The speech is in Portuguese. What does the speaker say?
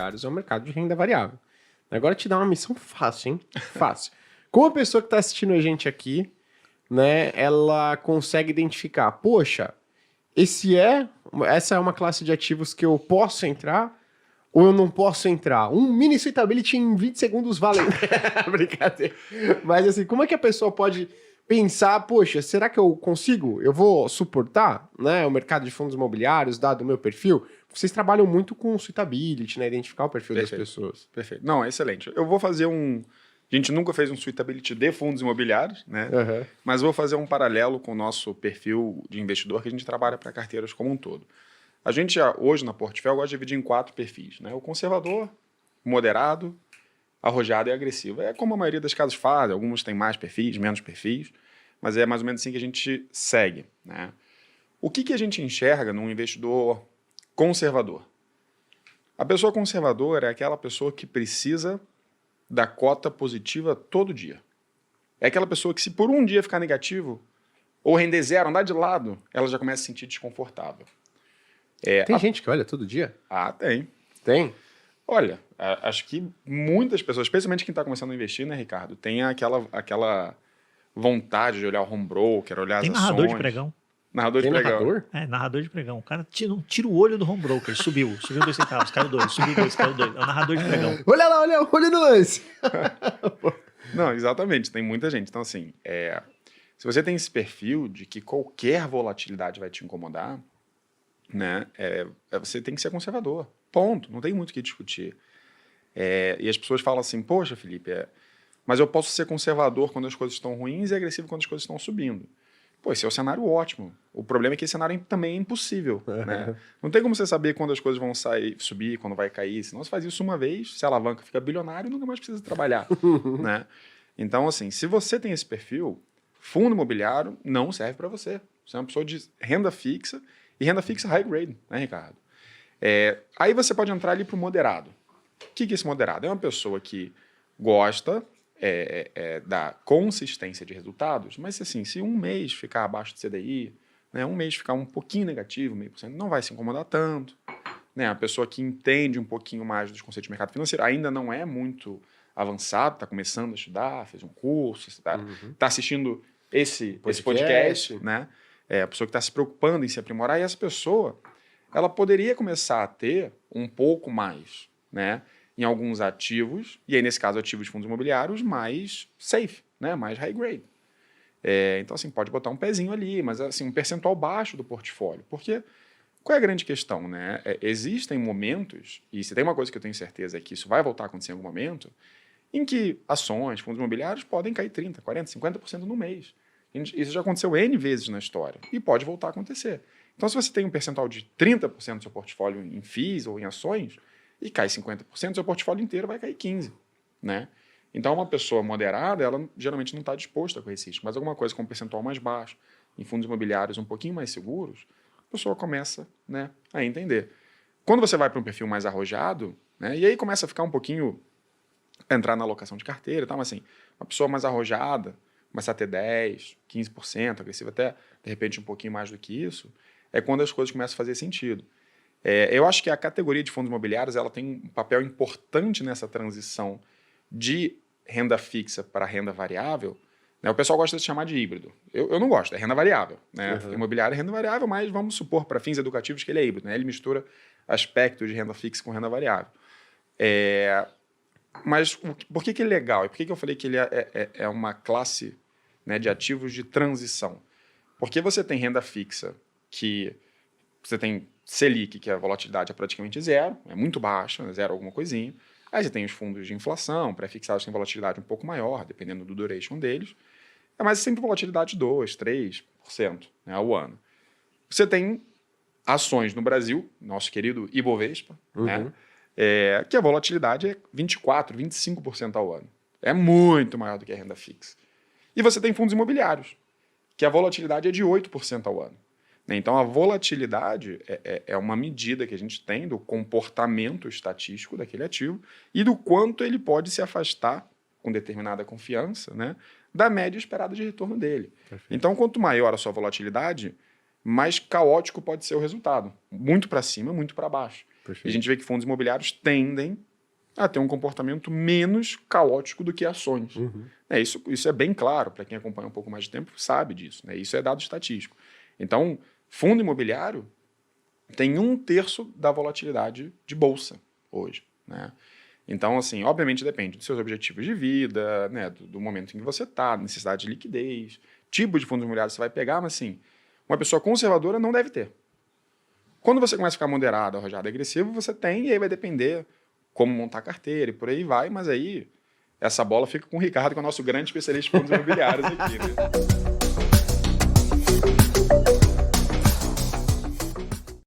imobiliários é o mercado de renda variável. Agora te dá uma missão fácil, hein? Fácil. Como a pessoa que está assistindo a gente aqui, né, ela consegue identificar, poxa, essa é uma classe de ativos que eu posso entrar ou eu não posso entrar? Um mini suitability em 20 segundos vale. Brincadeira. Mas assim, como é que a pessoa pode pensar, poxa, será que eu consigo? Eu vou suportar, né, o mercado de fundos imobiliários, dado o meu perfil? Vocês trabalham muito com suitability, né, identificar o perfil das pessoas. Perfeito. Não, excelente. Eu vou fazer A gente nunca fez um suitability de fundos imobiliários, né? Uhum. Mas vou fazer um paralelo com o nosso perfil de investidor que a gente trabalha para carteiras como um todo. A gente, hoje, na Portfel, gosta de dividir em 4 perfis, né? O conservador, moderado, arrojado e agressivo. É como a maioria das casas faz, alguns têm mais perfis, menos perfis, mas é mais ou menos assim que a gente segue, né? O que a gente enxerga num investidor conservador? A pessoa conservadora é aquela pessoa que precisa da cota positiva todo dia. É aquela pessoa que, se por um dia ficar negativo, ou render zero, andar de lado, ela já começa a se sentir desconfortável. Tem gente que olha todo dia? Tem. Tem? Olha, acho que muitas pessoas, especialmente quem está começando a investir, né, Ricardo, tem aquela vontade de olhar o home broker, olhar as ações. Tem narrador de pregão. Narrador de pregão. Narrador? Narrador de pregão. O cara tira o olho do home broker, subiu 2 centavos, caiu 2, subiu 2, caiu 2. É o narrador de pregão. Olha lá, olha no lance. Não, exatamente, tem muita gente. Então, assim, se você tem esse perfil de que qualquer volatilidade vai te incomodar, né, você tem que ser conservador. Ponto. Não tem muito o que discutir. E as pessoas falam assim, poxa, Felipe, mas eu posso ser conservador quando as coisas estão ruins e agressivo quando as coisas estão subindo. Pô, esse é o cenário ótimo. O problema é que esse cenário também é impossível. Né? Não tem como você saber quando as coisas vão subir, quando vai cair. Senão você faz isso uma vez, se alavanca, fica bilionário e nunca mais precisa trabalhar. Né? Então, assim, se você tem esse perfil, fundo imobiliário não serve para você. Você é uma pessoa de renda fixa e renda fixa high grade, né, Ricardo? Aí você pode entrar ali para o moderado. O que é esse moderado? É uma pessoa que gosta da consistência de resultados, mas assim, se um mês ficar abaixo do CDI, né, um mês ficar um pouquinho negativo, 0,5%, não vai se incomodar tanto. Né, a pessoa que entende um pouquinho mais dos conceitos de mercado financeiro, ainda não é muito avançado, está começando a estudar, fez um curso, está assistindo esse podcast, né? A pessoa que está se preocupando em se aprimorar, e essa pessoa ela poderia começar a ter um pouco mais, né, em alguns ativos, e aí nesse caso ativos de fundos imobiliários mais safe, né, mais high grade. Então assim, pode botar um pezinho ali, mas assim, um percentual baixo do portfólio, porque qual é a grande questão, né? Existem momentos, e se tem uma coisa que eu tenho certeza é que isso vai voltar a acontecer em algum momento, em que ações, fundos imobiliários podem cair 30%, 40%, 50% no mês. Isso já aconteceu N vezes na história e pode voltar a acontecer. Então, se você tem um percentual de 30% do seu portfólio em FIIs ou em ações e cai 50%, seu portfólio inteiro vai cair 15%. Né? Então, uma pessoa moderada, ela geralmente não está disposta a correr esse risco, mas alguma coisa com um percentual mais baixo, em fundos imobiliários um pouquinho mais seguros, a pessoa começa, né, a entender. Quando você vai para um perfil mais arrojado, né, e aí começa a ficar um pouquinho, entrar na alocação de carteira e tal, mas assim, uma pessoa mais arrojada, começar a ter 10%, 15%, agressiva até, de repente, um pouquinho mais do que isso, é quando as coisas começam a fazer sentido. Eu acho que a categoria de fundos imobiliários ela tem um papel importante nessa transição de renda fixa para renda variável. Né? O pessoal gosta de chamar de híbrido. Eu não gosto, é renda variável. Né? Imobiliário é renda variável, mas vamos supor, para fins educativos, que ele é híbrido. Né? Ele mistura aspectos de renda fixa com renda variável. Mas por que ele é legal? E por que eu falei que ele é uma classe, né, de ativos de transição? Porque você tem renda fixa que você tem Selic, que a volatilidade é praticamente zero, é muito baixa, zero alguma coisinha. Aí você tem os fundos de inflação, pré-fixados têm volatilidade um pouco maior, dependendo do duration deles. Mas sempre volatilidade de 2%, 3%, né, ao ano. Você tem ações no Brasil, nosso querido Ibovespa, né, que a volatilidade é 24%, 25% ao ano. É muito maior do que a renda fixa. E você tem fundos imobiliários, que a volatilidade é de 8% ao ano. Então, a volatilidade é uma medida que a gente tem do comportamento estatístico daquele ativo e do quanto ele pode se afastar, com determinada confiança, né, da média esperada de retorno dele. Perfeito. Então, quanto maior a sua volatilidade, mais caótico pode ser o resultado. Muito para cima, muito para baixo. E a Perfeito. gente vê que fundos imobiliários tendem a ter um comportamento menos caótico do que ações. Isso é bem claro, para quem acompanha um pouco mais de tempo sabe disso. Né? Isso é dado estatístico. Então, fundo imobiliário tem 1/3 da volatilidade de bolsa hoje. Né? Então, assim, obviamente depende dos seus objetivos de vida, né, do momento em que você está, necessidade de liquidez, tipo de fundos imobiliários você vai pegar, mas assim, uma pessoa conservadora não deve ter. Quando você começa a ficar moderado, arrojado, agressivo, você tem, e aí vai depender como montar a carteira e por aí vai, mas aí essa bola fica com o Ricardo, que é o nosso grande especialista em fundos imobiliários aqui. Né?